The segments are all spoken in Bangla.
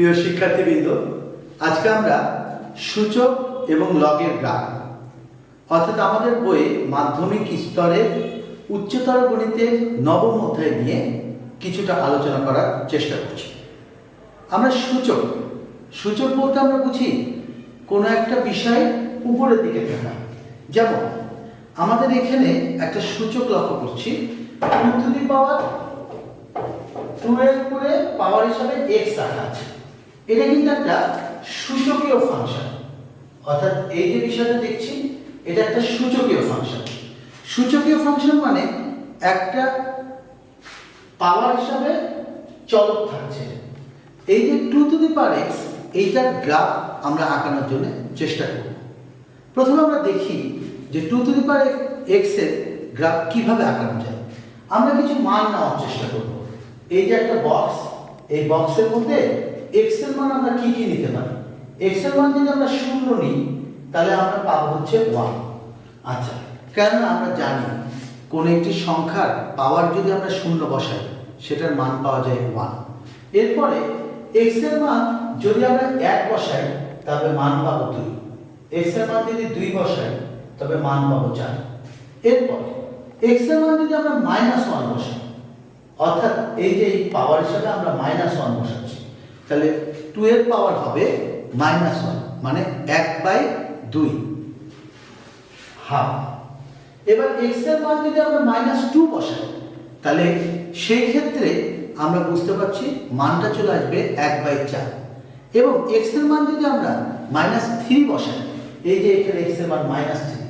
প্রিয় শিক্ষার্থীবৃন্দ, আজকে আমরা সূচক এবং লগের গ্রাফ অর্থাৎ আমাদের বইয়ে মাধ্যমিক স্তরের উচ্চতর গণিতের নবম অধ্যায় নিয়ে কিছুটা আলোচনা করার চেষ্টা করছি। আমরা সূচক বলতে আমরা বুঝি কোনো একটা বিষয় উপরের দিকে থাকা। যেমন আমাদের এখানে একটা সূচক লক্ষ্য করছি, 2 টু দি পাওয়ার 2 এর উপরে পাওয়ার হিসাবে x রাখা আছে। এটা কিন্তু একটা সূচকীয় ফাংশন, অর্থাৎ এই যে বিষয়টা দেখছি এটা একটা সূচকীয় ফাংশন। সূচকীয় ফাংশন মানে একটা পাওয়ার হিসাবে চলক থাকছে। এই যে 2 টু দি পাওয়ার x, এইটার গ্রাফ আমরা আঁকানোর জন্য চেষ্টা করব। প্রথমে আমরা দেখি যে 2 টু দি পাওয়ার x এর গ্রাফ কিভাবে আঁকানো যায়। আমরা কিছু মান নেওয়ার চেষ্টা করব। এই যে একটা বক্স, এই বক্সের মধ্যে x এর মান আমরা কি কি নিতে পারি। x এর মান যদি আমরা 0 নিই তাহলে আমরা পাবো হচ্ছে 1। আচ্ছা, কারণ আমরা জানি কোন একটি সংখ্যার পাওয়ার যদি আমরা 0 বসাই সেটার মান পাওয়া যায় 1। এরপরে x এর মান যদি আমরা 1 বসাই তবে মান পাবো 2। x এর মান যদি 2 বসাই তবে মান পাবো 4। এরপরে x এর মান যদি আমরা -1 বসাই, অর্থাৎ এই যে এই পাওয়ার হিসাবে আমরা -1 বসাচ্ছি, তাহলে 2 এর পাওয়ার হবে -1, মানে 1/2 হাফ। এবার x এর মান যদি আমরা -2 বসাই তাহলে সেই ক্ষেত্রে আমরা বুঝতে পারছি মানটা চলে আসবে 1/4। এবং x এর মান যদি আমরা -3 বসাই, এই যে এখানে x এর মান -3,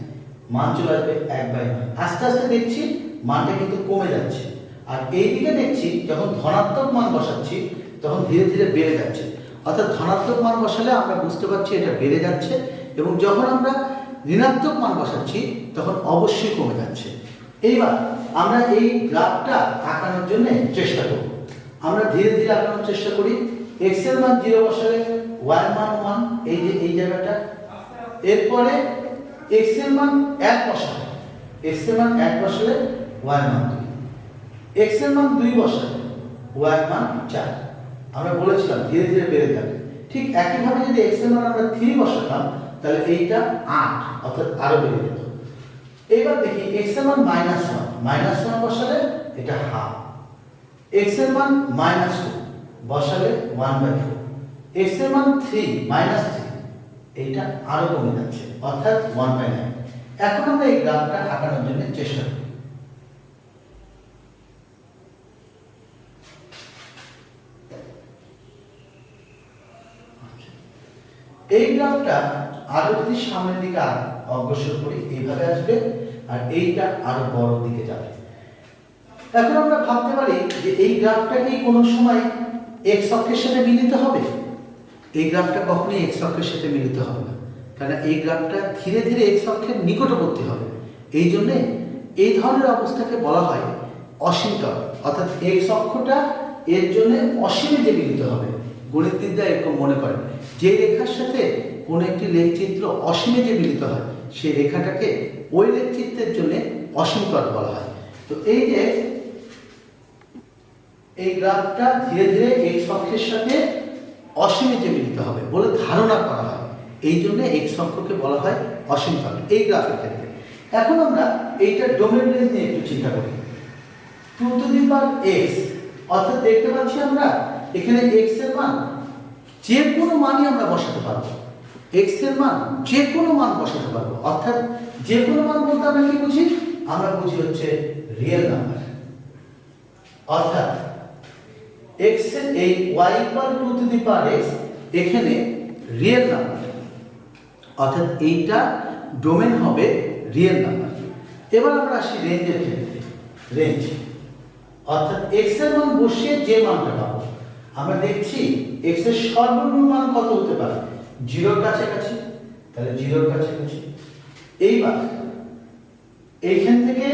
মান চলে আসবে 1/9। আস্তে আস্তে দেখছি মানটা কিন্তু কমে যাচ্ছে। আর এইদিকে দেখছি যখন ধনাত্মক মান বসাচ্ছি তখন ধীরে ধীরে বেড়ে যাচ্ছে। অর্থাৎ ধনাত্মক মান বসালে আমরা বুঝতে পারছি এটা বেড়ে যাচ্ছে, এবং যখন আমরা ঋণাত্মক মান বসাচ্ছি তখন অবশ্যই কমে যাচ্ছে। এইবার আমরা এই গ্রাফটা আঁকানোর জন্য চেষ্টা করব। আমরা ধীরে ধীরে আঁকানোর চেষ্টা করি। x এর মান 0 বসালে y এর মান 1, এই যে এই জায়গাটা। এরপরে x এর মান 1 বসালে, x এর মান 1 বসালে y এর মান 2, x এর মান 2 বসালে y এর মান 4। আমরা বলেছিলাম ধীরে ধীরে বেড়ে যাবে। ঠিক একইভাবে যদি x এর মান আমরা 3 বসাতাম তাহলে এইটা 8, অর্থাৎ আরো বেড়ে যেত। এবার দেখি x এর মান -1 বসালে এটা হাফ। x এর মান -2 বসালে 1/4। x এর মান -3, এইটা আরো কমে যাচ্ছে, অর্থাৎ 1/9। এখন আমরা এই গ্রাফটা আঁকানোর জন্য চেষ্টা করি। এই গ্রাফটা আরো যদি সামনের দিকে অগ্রসর করি এইভাবে আসবে, আর এইটা আরো বড় দিকে যাবে। এখন আমরা ভাবতে পারি যে এই গ্রাফটা কি কোনো সময় x অক্ষের সাথে মিলিত হবে? এই গ্রাফটা কখনোই x অক্ষের সাথে মিলিত হবে না, কারণ এই গ্রাফটা ধীরে ধীরে x অক্ষের নিকটবর্তী হবে। এই জন্য এই ধরনের অবস্থাকে বলা হয় অসীমতল, অর্থাৎ x অক্ষটা এর জন্য অসীমে যে মিলিত হবে। গণিতবিদরা এরকম মনে করেন, যে রেখার সাথে কোনো একটি লেখচিত্র অসীমে যে মিলিত হয় সেই রেখাটাকে ওই লেখচিত্রের জন্য অসীমতল বলা হয়। তো এই যে এই গ্রাফটা ধীরে ধীরে x অক্ষের সাথে অসীমে যে মিলিত হবে বলে ধারণা করা হয়, এই জন্য x অক্ষকে বলা হয় অসীমতল এই গ্রাফের ক্ষেত্রে। এখন আমরা এইটার ডোমেন রেঞ্জ নিয়ে একটু চিন্তা করি। 2 টু দি পাওয়ার x, অর্থাৎ দেখতে পাচ্ছি আমরা এখানে x এর মান যে কোনো মানই আমরা বসাতে পারবো। x এর মান যে কোনো মান বসাতে পারবো, অর্থাৎ যে কোনো মান বলতে আমরা কি বুঝি? আমরা বুঝি হচ্ছে রিয়েল নাম্বার। অর্থাৎ x এর এই y = 2 to the power x এখানে রিয়েল নাম্বার, অর্থাৎ এইটা ডোমেন হবে রিয়েল নাম্বার। এবার আমরা আসি রেঞ্জের ক্ষেত্রে। রেঞ্জ অর্থাৎ x এর মান বসিয়ে যে মানটা পাবো, আমরা দেখছি x এর সর্বনিম্ন মান কত হতে পারে? 0 এর কাছাকাছি, তাহলে 0 এর কাছাকাছি। এইবার এইখান থেকে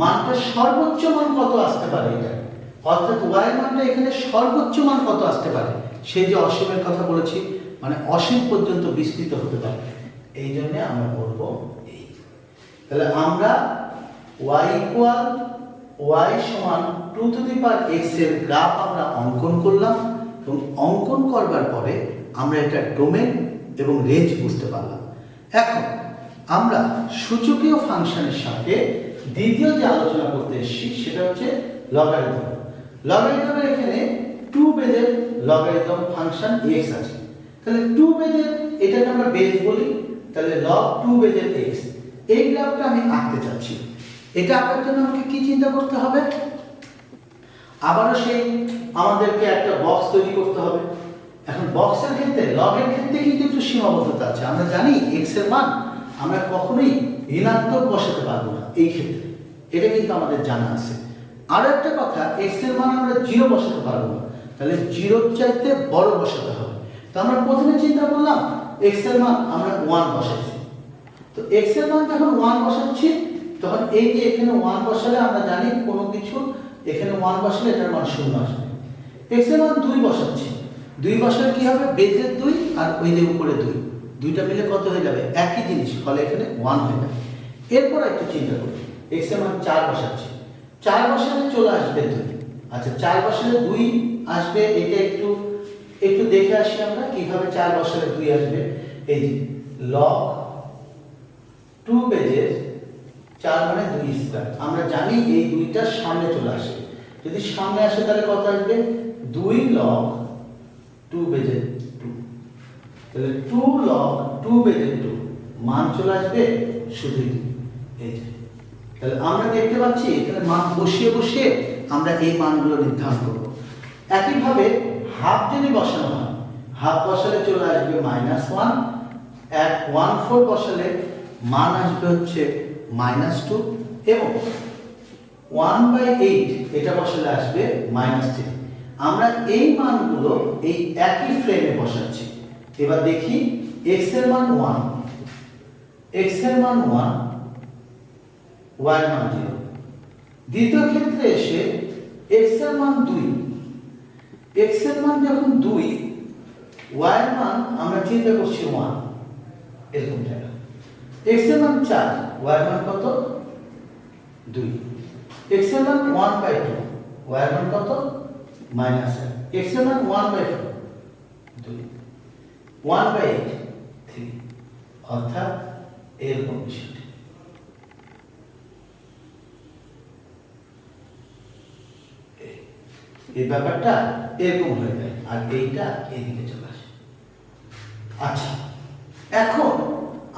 মানটা সর্বোচ্চ মান কত আসতে পারে এটা, অর্থাৎ y এর মানটা এখানে সর্বোচ্চ মান কত আসতে পারে? সেই যে অসীমের কথা বলেছি, মানে অসীম পর্যন্ত বিস্তৃত হতে পারে। এই জন্য আমরা বলব এই। তাহলে আমরা y = y = 2 to the power x এর গ্রাফ আমরা অঙ্কন করলাম। এবং অঙ্কন করবার পরে আমরা এটা ডোমেন এবং রেঞ্জ বুঝতে পারলাম। এখন আমরা সূচকীয় ফাংশনের সাথে দ্বিতীয় যে আলোচনা করতে এসেছি সেটা হচ্ছে লগারিদম। লগারিদমের এখানে 2 বেজের লগারিদম ফাংশন x আছে, তাহলে 2 বেজের এটাকে আমরা বেজ বলি, তাহলে log 2 বেজের x। এই গ্রাফটা আমি আঁকতে চাচ্ছি। এটা আঁকার জন্য আমাকে কি চিন্তা করতে হবে? আবারও সেই আমাদেরকে একটা বক্স তৈরি করতে হবে। এখন বক্সের ক্ষেত্রে লগের ক্ষেত্রে কিন্তু একটু সীমাবদ্ধতা আছে। আমরা জানি x এর মান আমরা কখনোই ঋণাত্মক বসাতে পারবো না এই ক্ষেত্রে, এটা কিন্তু আমাদের জানা আছে। আর একটা কথা, x এর মান আমরা 0 বসাতে পারবো না, তাহলে 0 চাইতে বড় বসাতে হবে। তো আমরা প্রথমে চিন্তা করলাম x এর মান আমরা 1 বসাচ্ছি। তো x এর মান যখন 1 বসাচ্ছি তখন এই যে এখানে 1 বসালে আমরা জানি কোনো কিছু এখানে 1 বসালে এটার মান 0 আসবে। x এর মান 2 বসাচ্ছি, 2 বসালে কি হবে? বেজের 2 আর ওই যে উপরে 2, দুইটা মিলে কত হয়ে যাবে? একই জিনিস, ফলে এখানে 1 হয়ে যাবে। এরপর একটু চিন্তা করি, x এর মান 4 বসাচ্ছি, 4 বসালে চলে আসবে 2। আচ্ছা, 4 বসালে 2 আসবে, এটা একটু দেখে আসি আমরা কিভাবে 4 বসালে 2 আসবে। এই যে log 2 বেজের 4 মানে 2 স্কয়ার। আমরা জানি এই 2টা সামনে চলে আসে, যদি সামনে আসে তাহলে কত আসবে? 2 log 2 বেজের 2, তাহলে 2 log 2 বেজের 2 মান চলে আসবে শুধু 2। এই যে তাহলে আমরা দেখতে পাচ্ছি এখানে মান বসিয়ে আমরা এই মানগুলো নির্ধারণ করব। একইভাবে হাফ যদি বসানো হয়, হাফ বসালে চলে আসবে -1, 1/4 বসালে মান আসবে হচ্ছে -2 এবং 1/8 এটা বসালে আসবে -3। আমরা এই মানগুলো এই একই ফ্রেমে বসাচ্ছি। এবার দেখি x এর মান 1, x এর মান 1, y এর মান 0। দ্বিতীয় ক্ষেত্রে এসে x এর মান 2, x এর মান যখন 2, y এর মান আমরা চিন্তা করছি 1, এরকম জায়গা। x এর মান 4, y এর মান কত? 2। x এর মান 1/2, y এর মান কত? -1। x এর মান 1/4, 2, 1/8, 3। অর্থাৎ এরকম বিষয়টি। এই ব্যাপারটা এরকম হয়ে যায় আর এইটা এইদিকে চলে আসে। আচ্ছা, এখন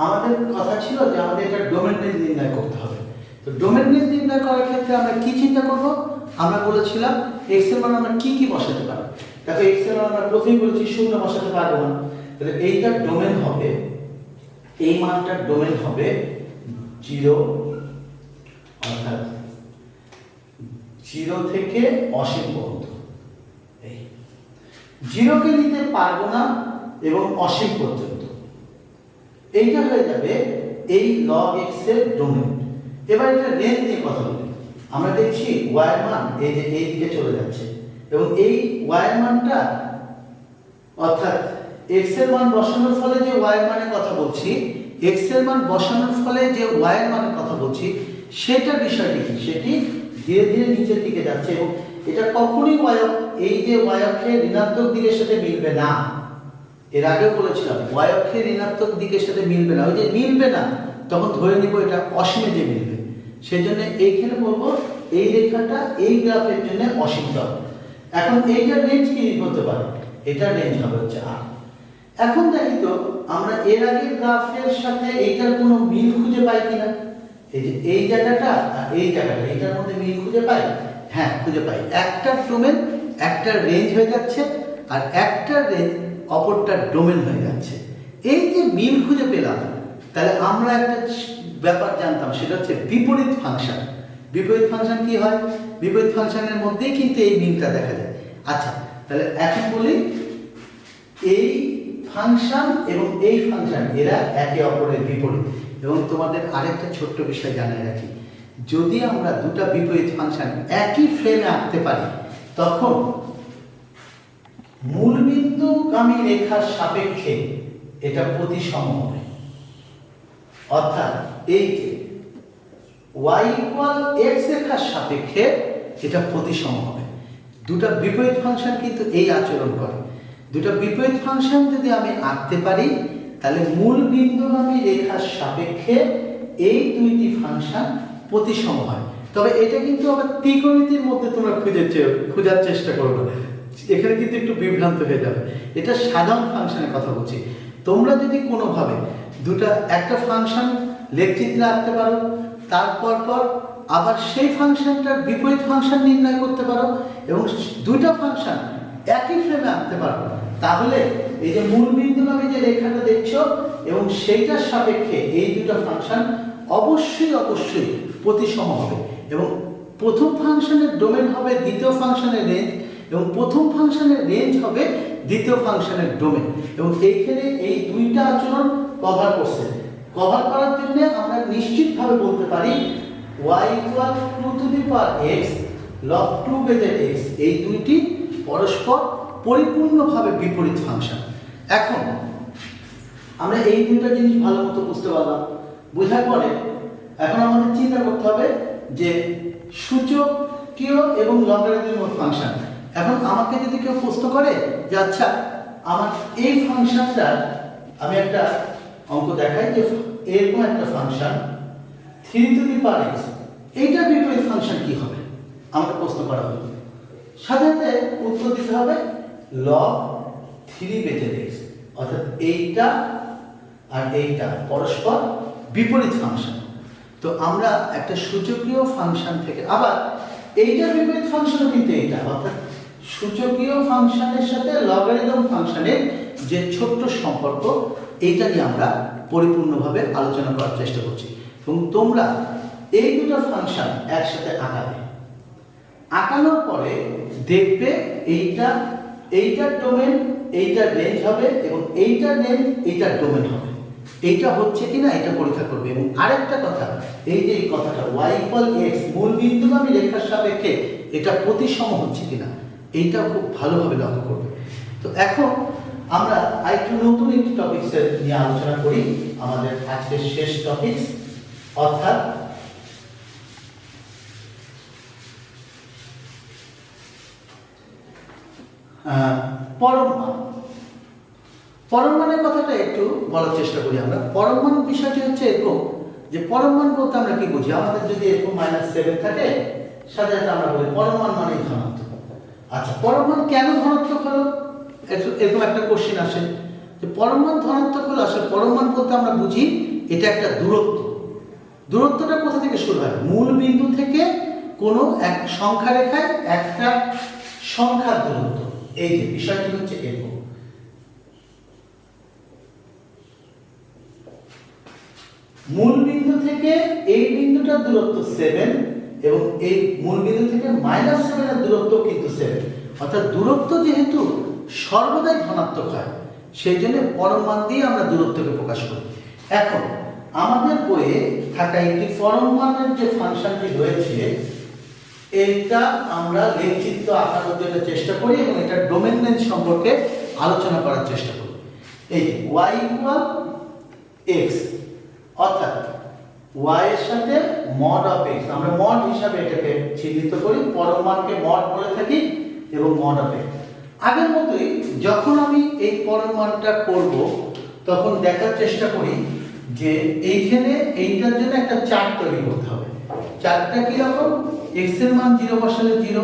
আমাদের কথা ছিল যে আমাদের এটা ডোমেন রেঞ্জ নির্ণয় করতে হবে। তো ডোমেন রেঞ্জ নির্ণয় করার ক্ষেত্রে আমরা কি চিন্তা করব? আমরা বলেছিলাম x এর মান আমরা কি বসাতে পারব। দেখো x এর মান আমরা প্রথমেই বলেছি 0 বসাতে পারবো না, তাহলে এইটার ডোমেন হবে, এই মানটার ডোমেন হবে 0, অর্থাৎ 0 থেকে অসীম পর্যন্ত। এই 0 কে নিতে পারবো না এবং অসীম পর্যন্ত, এইটা হয়ে যাবে এই log x এর ডোমেন। এবার এটা রেঞ্জ নিয়ে কথা বলি। আমরা দেখছি y এর মান এই যে এই দিকে চলে যাচ্ছে এবং এই y এর মানটা, অর্থাৎ x এর মান বসানোর ফলে যে y এর মানের কথা বলছি, x এর মান বসানোর ফলে যে y এর মানের কথা বলছি, সেটার বিষয়টি কি? সেটি ধীরে ধীরে নিচের দিকে যাচ্ছে এবং এটা কখনোই এই যে y অক্ষের ঋণাত্মক দিকের সাথে মিলবে না। এর আগেও বলেছিলাম y অক্ষের ঋণাত্মক দিকের সাথে মিলবে না। ওই যে মিলবে না তখন ধরে নিব এটা অসীমে যে মিলবে। সেজন্য এইখানে বলবো এই রেখাটা এই গ্রাফের জন্য অসীম তল। এখন এইটার রেঞ্জ কি হতে পারে? এটার রেঞ্জ হবে হচ্ছে r। এখন দেখি তো আমরা এর আগের গ্রাফের সাথে এইটার কোনো মিল খুঁজে পাই কিনা। এই যে এই জায়গাটা আর এই জায়গাটা, এটার মধ্যে মিল খুঁজে পাই? হ্যাঁ, খুঁজে পাই। একটা ডোমেন একটা রেঞ্জ হয়ে যাচ্ছে আর একটা রেঞ্জ অপরটার ডোমেন হয়ে যাচ্ছে। এই যে মিল খুঁজে পেলাম, তাহলে আমরা একটা ব্যাপার জানতাম, সেটা হচ্ছে বিপরীত ফাংশন। বিপরীত ফাংশন কি হয়? বিপরীত ফাংশনের মধ্যেই কিন্তু এই মিলটা দেখা যায়। আচ্ছা, তাহলে এখন বলি এই ফাংশন এবং এই ফাংশন এরা একে অপরের বিপরীত। এবং তোমাদের আরেকটা ছোট্ট বিষয় জানাই রাখি, যদি আমরা দুটো বিপরীত ফাংশন একই ফ্রেমে আঁকতে পারি তখন মূলবিন্দুগামী রেখার সাপেক্ষে এটা প্রতিসম হবে। অর্থাৎ এই যে y = x রেখার সাপেক্ষে এটা প্রতিসম হবে। দুটো বিপরীত ফাংশন কিন্তু এই আচরণ করে। দুটো বিপরীত ফাংশন যদি আমি আঁকতে পারি তাহলে মূল বিন্দুগামী রেখার সাপেক্ষে এই দুইটি ফাংশন প্রতিসম হয়। তবে এটা কিন্তু আবার ত্রিকোণমিতির মধ্যে তোমরা খোঁজার চেষ্টা করবে, এখানে কিন্তু একটু বিভ্রান্ত হয়ে যাবে। এটা সাধারণ ফাংশনের কথা বলছি। তোমরা যদি কোনোভাবে একটা ফাংশন লেখচিত্রে আঁকতে পারো, তারপর আবার সেই ফাংশনটার বিপরীত ফাংশন নির্ণয় করতে পারো এবং দুইটা ফাংশন একই ফ্রেমে আঁকতে পারো, তাহলে এই যে মূল বিন্দুগামী যে রেখাটা দেখছো এবং সেইটার সাপেক্ষে এই দুটো ফাংশন অবশ্যই প্রতিসম হবে এবং প্রথম ফাংশনের ডোমেন হবে দ্বিতীয় ফাংশনের রেঞ্জ এবং প্রথম ফাংশনের রেঞ্জ হবে দ্বিতীয় ফাংশনের ডোমেন এবং এইখানে এই দুইটা আচরণ কভার করছে। কভার করার জন্য আমরা নিশ্চিতভাবে বলতে পারি y = 2x log 2 বেজে x এই দুইটি পরস্পর পরিপূর্ণভাবে বিপরীত ফাংশন। এখন আমরা এই দুইটা জিনিস ভালো মতো বুঝতে পারলাম। বোঝার পরে এখন আমাদের চিন্তা করতে হবে যে সূচকীয় এবং লগারিদমিক ফাংশন। এখন আমাকে যদি কেউ প্রশ্ন করে যে আচ্ছা আমার এই ফাংশনটা, আমি একটা অঙ্ক দেখাই যে এরকম একটা ফাংশন 3x, এইটার বিপরীত ফাংশন কি হবে আমাকে প্রশ্ন করা হবে, সাধারণত উত্তর দিতে হবে log 3 বেজে x, অর্থাৎ এইটা আর এইটা পরস্পর বিপরীত ফাংশন। তো আমরা একটা সূচকীয় ফাংশন থেকে আবার এইটার বিপরীত ফাংশনও কিন্তু এইটা, অর্থাৎ সূচকীয় ফাংশনের সাথে লগারিদম ফাংশনের যে ছোট্ট সম্পর্ক, এইটা নিয়ে আমরা পরিপূর্ণভাবে আলোচনা করার চেষ্টা করছি এবং তোমরা এই দুটো ফাংশন একসাথে আঁকাবে। আঁকানোর পরে দেখবে এইটার ডোমেন এইটার রেঞ্জ হবে এবং এইটার রেঞ্জ এইটার ডোমেন হবে। এইটা হচ্ছে কিনা এটা পরীক্ষা করবে। এবং আরেকটা কথা, এই যে কথাটা y = x মূল বিন্দুগামী রেখার সাপেক্ষে এটা প্রতিসম হচ্ছে কিনা এইটা খুব ভালোভাবে লক্ষ্য করবে। তো এখন আমরা আরেকটু নতুন একটি টপিকসের নিয়ে আলোচনা করি, আমাদের আজকের শেষ টপিকস, অর্থাৎ পরম মান। পরম মানের কথাটা একটু বলার চেষ্টা করি আমরা। পরম মান বিষয়টি হচ্ছে এরকম যে পরম মান বলতে আমরা কি বুঝি, আমাদের যদি এরকম -7 থাকে সাধারণত আমরা বলি পরম মান মানে ধনাত্মক। আচ্ছা, পরম মান কেন ধনাত্মক হলো, এরকম একটা কোশ্চেন আসে যে পরম মান ধনাত্মক হলো। আসলে পরম মান বলতে আমরা বুঝি এটা একটা দূরত্ব। দূরত্বটা কোথা থেকে শুরু হয়, মূল বিন্দু থেকে কোনো এক সংখ্যা রেখায় একটা সংখ্যার দূরত্ব। এই যে বিষয়টি হচ্ছে এরকম, মূল বিন্দু থেকে এই বিন্দুটার দূরত্ব 7 এবং এই মূল বিন্দু থেকে -7 এর দূরত্ব কিন্তু 7, অর্থাৎ দূরত্ব যেহেতু সর্বদাই ধনাত্মক হয় সেই জন্য পরম মান দিয়ে আমরা দূরত্বকে প্রকাশ করি। এখন আমাদের বইয়ে থাকা একটি পরম মানের যে ফাংশনটি রয়েছে এটা আমরা লেখচিত্র আঁকানোর জন্য চেষ্টা করি এবং এটা ডোমেন রেঞ্জ সম্পর্কে আলোচনা করার চেষ্টা করি। এই যে y = x, অর্থাৎ y এর সাথে mod of x, আমরা mod হিসাবে এটাকে চিহ্নিত করি, পরম মানকে mod বলে থাকি এবং mod of x। আগের মতোই যখন আমি এই পরম মানটা করব তখন দেখার চেষ্টা করি যে এইখানে এইটার জন্য একটা চার্ট তৈরি করতে হবে। চার্টটা কি রকম, x এর মান 0 বসালে 0,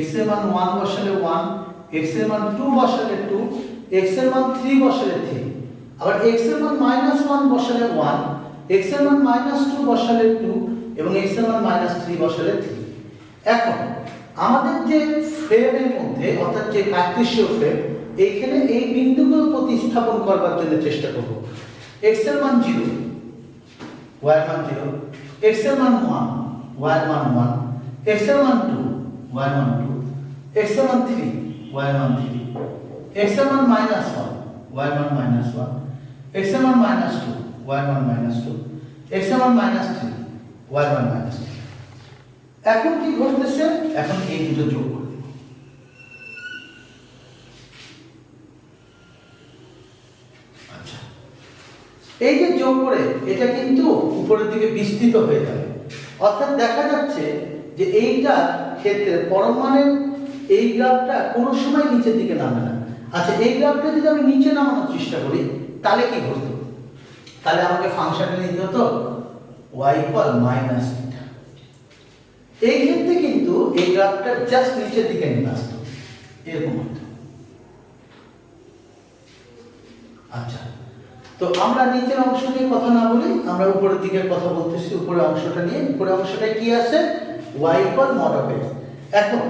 x এর মান 1 বসালে 1, x এর মান 2 বসালে 2, x এর মান 3 বসালে 3, আবার x এর মান -1 বসালে 1, x এর মান -2 বসালে 2 এবং x এর মান -3 বসালে 3। এখন আমাদের যে ফ্রেমের মধ্যে অর্থাৎ যে কার্টেসীয় ফ্রেম, এইখানে এই বিন্দুগুলো প্রতিস্থাপন করবার জন্য চেষ্টা করব। x এর মান 0, y এর মান 0, x এর মান 1, y এর মান 1, x এর মান 2, y এর মান 2, x এর মান 3, y এর মান 3, x এর মান -1, y এর মান -1, x এর মান -2, y এর মান -2, x এর মান -3, y এর মান -3। এখন কি ঘটতেছে, এখন এই দুটো যোগ করে দেব। আচ্ছা, এই যে যোগ করে এটা কিন্তু উপরের দিকে বিস্তৃত হয়ে যাবে, অর্থাৎ দেখা যাচ্ছে যে এইটা ক্ষেত্রে পরম মানের এই গ্রাফটা কোনো সময় নিচের দিকে নামে না। আচ্ছা, এই গ্রাফটা যদি আমি নিচে নামানোর চেষ্টা করি তাহলে কি ঘটতো? তাহলে আমাকে ফাংশনটা নিতে হতো y ইকুয়াল মাইনাস থিটা। এই ক্ষেত্রে কিন্তু এই গ্রাফটা জাস্ট নিচের দিকে নিয়ে আসতো, এরকম হতো। আচ্ছা, তো আমরা নিচের অংশ নিয়ে কথা না বলি, আমরা উপরের দিকের কথা বলতেছি। উপরের অংশটা নিয়ে, উপরের অংশটা কি আছে? y equal mod of x। এখন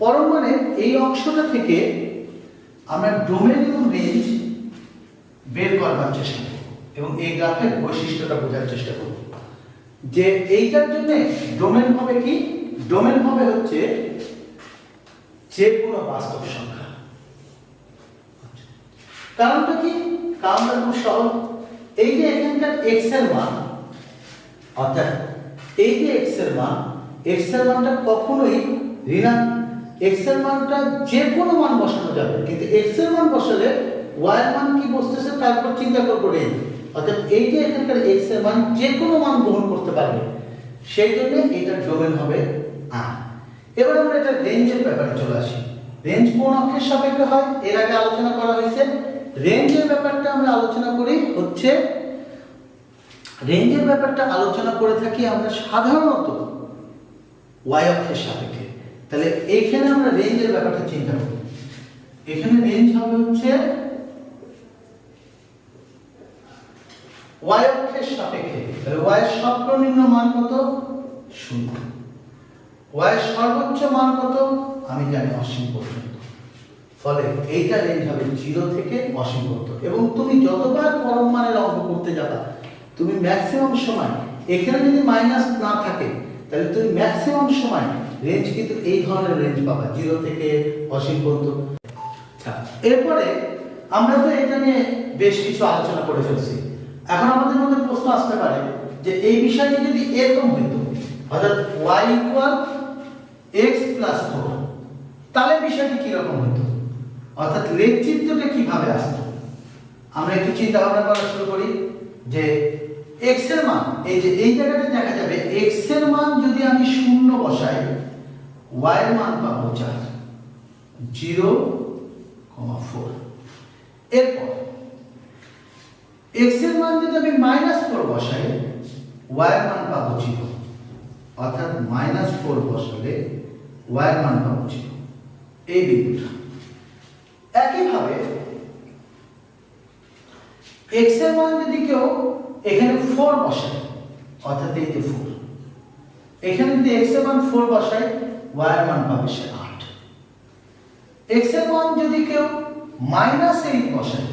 পরমাণের এই অংশটা থেকে আমরা ডোমেন এবং রেঞ্জ বের করবার চেষ্টা করব এবং এই গ্রাফের বৈশিষ্ট্যটা বোঝার চেষ্টা করব যে এইটার জন্য ডোমেন হবে কি? ডোমেন হবে হচ্ছে যে কোনো বাস্তব সংখ্যা। কারণটা কি? কারণটা খুব সহজ। এই যে এখানকার x এর মান, অর্থাৎ এই যে x এর মানটা কখনোই ঋণাত্মক। x এর মানটা যে কোনো মান বসানো যাবে, কিন্তু x এর মান বসালে y এর মান কি বসতেছে তারপর চিন্তা করব রেঞ্জ। অর্থাৎ এই যে এখানকার x এর মান যে কোনো মান গ্রহণ করতে পারবে, সেই জন্য এটার ডোমেন হবে R। এবার আমরা এটা রেঞ্জের ব্যাপারে চলে আসি। রেঞ্জ কোন অক্ষের সাপেক্ষে হয় এর আগে আলোচনা করা হয়েছে। রেঞ্জের ব্যাপারটা আমরা আলোচনা করি হচ্ছে, রেঞ্জের ব্যাপারটা আলোচনা করে থাকি আমরা সাধারণত y অক্ষের সাপেক্ষে। তাহলে এইখানে আমরা রেঞ্জের ব্যাপারটা চিন্তা করি। এখানে রেঞ্জ হবে হচ্ছে y অক্ষের সাপেক্ষে। তাহলে y এর সর্বনিম্ন মান কত? 0। y এর সর্বোচ্চ মান কত? আমি জানি অসীম পর্যন্ত। ফলে এইটা রেঞ্জ হবে 0 থেকে অসীম পর্যন্ত। এবং তুমি যতবার পরম মানের অঙ্ক করতে যাবা, তুমি ম্যাক্সিমাম সময়, এখানে যদি মাইনাস না থাকে তাহলে তুমি ম্যাক্সিমাম সময় রেঞ্জ কিন্তু এই ধরনের রেঞ্জ পাবা, 0 থেকে অসীম পর্যন্ত। এরপরে আমরা তো এটা নিয়ে বেশ কিছু আলোচনা করে ফেলছি। এখন আমাদের মধ্যে প্রশ্ন আসতে পারে যে এই বিষয়টি যদি এরকম হইতো, অর্থাৎ y ইকুয়াল x প্লাস 4, তাহলে বিষয়টি কি রকম হতো? অর্থাৎ রেঞ্জ চিত্রটা কিভাবে আসতো? আমরা একটু চিন্তা ভাবনা করা শুরু করি যে x এর মান, এই যে এই জায়গাটা দেখা যাবে x এর মান যদি আমি 0 বসাই, y এর মান পাবো 4, 0,4। এরপর x এর মান যদি আমি -4 বসাই, y এর মান পাবো 0, অর্থাৎ -4 বসালে y এর মান পাবো 0, এই বিন্দুটা। একইভাবে x এর মান যদি কেউ এখানে 4 বসায়, অর্থাৎ এই যে 4, এখানে যদি x এর মান 4 বসায়, y এর মান পাবে সে 8। x এর মান যদি কেউ -8 বসায়,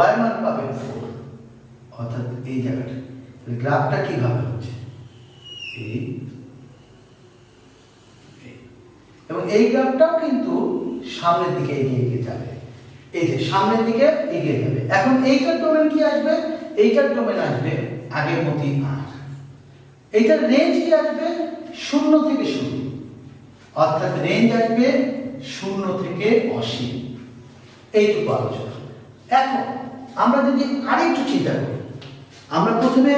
y এর মান পাবে 4, অর্থাৎ এই জায়গাটা। গ্রাফটা কিভাবে হচ্ছে? এই এবং এই গ্রাফটাও কিন্তু সামনের দিকে এগিয়ে যাবে, এই যে সামনের দিকে এগিয়ে যাবে। এখন এইটার ডোমেন কি আসবে? এইটার ডোমেন আসবে আগের মতই আর। এইটার রেঞ্জ কি আসবে? 0 থেকে 0, অর্থাৎ রেঞ্জ আসবে 0 থেকে অসীম। এইটুকু আলোচনা। এখন আমরা যদি আরেকটু চিন্তা করি, আমরা প্রথমে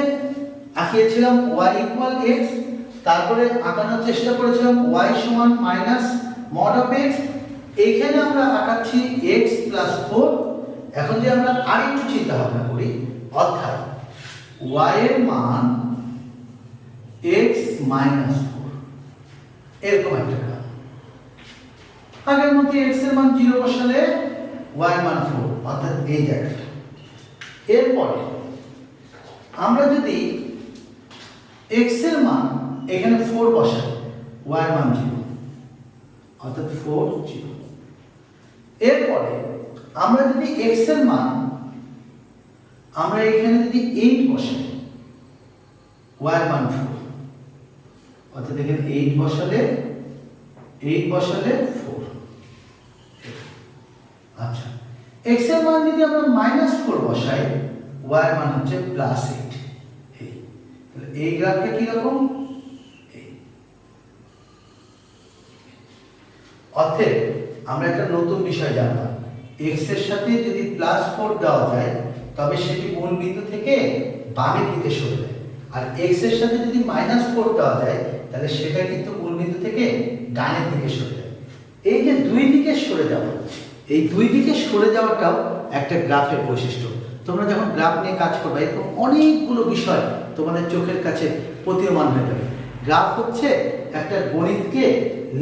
আঁকিয়েছিলাম y ইকুয়াল x, তারপরে আঁকানোর চেষ্টা করেছিলাম y সমান মাইনাস মড অফ x। এইখানে আমরা আঁকাচ্ছি x প্লাস 4। এখন যদি আমরা আরেকটু চিন্তা ভাবনা করি, অর্থাৎ y এর মান x মাইনাস 4, এরকম একটা গ্রাফ। আগের মতো x এর মান 0 বসালে y এর মান 4, অর্থাৎ এই জায়গাটা। এরপরে আমরা যদি x এর মান এখানে 4 বসাই, y এর মান 0, অর্থাৎ 4, 0। এরপরে আমরা যদি x এর মান আমরা এখানে যদি 8 বসাই, y এর মান 4, অর্থাৎ এখানে 8 বসালে 4। আচ্ছা, x এর মান যদি আমরা -4 বসাই, y এর মান হচ্ছে +8। তাহলে এই গ্রাফটা কি রকম? অতএব আমরা একটা নতুন বিষয় জানলাম, x এর সাথে যদি +4 দেওয়া যায় তবে সেটি মূল বিন্দু থেকে বামের দিকে সরে যায়, আর x এর সাথে যদি -4 দেওয়া যায় তাহলে সেটা কিন্তু মূল বিন্দু থেকে ডানের দিকে সরে যায়। এই যে দুই দিকে সরে যাওয়া, এই দুই দিকে সরে যাওয়াটাও একটা গ্রাফের বৈশিষ্ট্য। তোমরা যখন গ্রাফ নিয়ে কাজ করবে এরকম অনেকগুলো বিষয় তোমাদের চোখের কাছে প্রতীয়মান হয়ে যাবে। গ্রাফ হচ্ছে একটা গণিতকে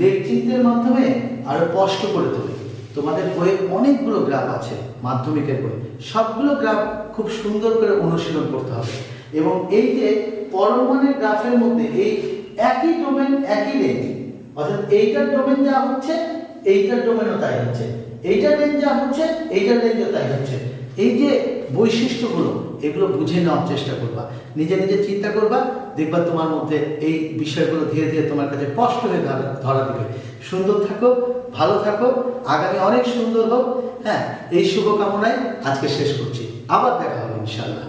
লেখ চিহ্নের মাধ্যমে আরো স্পষ্ট করে তোলে। তোমাদের বইয়ে অনেকগুলো গ্রাফ আছে, মাধ্যমিকের বই, সবগুলো গ্রাফ খুব সুন্দর করে অনুশীলন করতে হবে। এবং এই যে পরমাণুর গ্রাফের মধ্যে এই একই ডোমেন একই রেঞ্জ, অর্থাৎ এইটার ডোমেন যা হচ্ছে এইটার ডোমেনও তাই হচ্ছে, এইটার রেঞ্জ যা হচ্ছে এইটার রেঞ্জও তাই হচ্ছে। এই যে বৈশিষ্ট্যগুলো এগুলো বুঝে নেওয়ার চেষ্টা করবা, নিজে নিজে চিন্তা করবা, দেখবা তোমার মধ্যে এই বিষয়গুলো ধীরে ধীরে তোমার কাছে স্পষ্ট হয়ে ধরা দিবে। সুন্দর থাকো, ভালো থাকো, আগামী অনেক সুন্দর হোক। হ্যাঁ, এই শুভকামনায় আজকে শেষ করছি, আবার দেখা হবে ইনশাআল্লাহ।